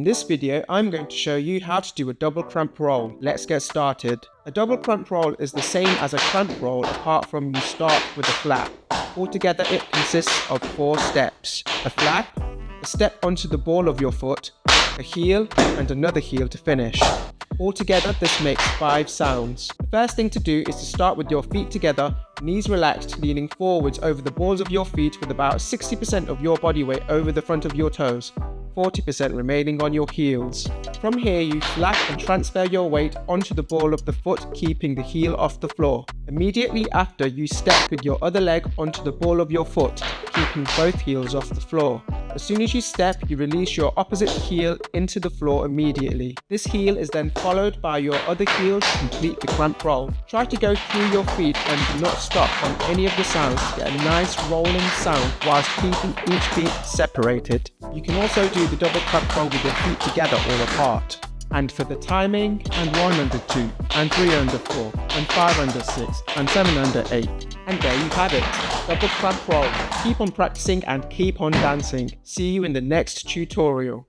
In this video, I'm going to show you how to do a double cramp roll. Let's get started. A double cramp roll is the same as a cramp roll apart from you start with a flap. Altogether it consists of 4 steps. A flap, a step onto the ball of your foot, a heel and another heel to finish. Altogether this makes 5 sounds. The first thing to do is to start with your feet together, knees relaxed, leaning forwards over the balls of your feet with about 60% of your body weight over the front of your toes, 40% remaining on your heels. From here you flap and transfer your weight onto the ball of the foot, keeping the heel off the floor. Immediately after, you step with your other leg onto the ball of your foot, keeping both heels off the floor. As soon as you step, you release your opposite heel into the floor immediately. This heel is then followed by your other heel to complete the cramp roll. Try to go through your feet and do not stop on any of the sounds to get a nice rolling sound whilst keeping each beat separated. You can also do the double cramp roll with your feet together or apart. And for the timing, and 1 under 2, and 3 under 4, and 5 under 6, and 7 under 8. And there you have it, double cramp roll. Keep on practicing and keep on dancing. See you in the next tutorial.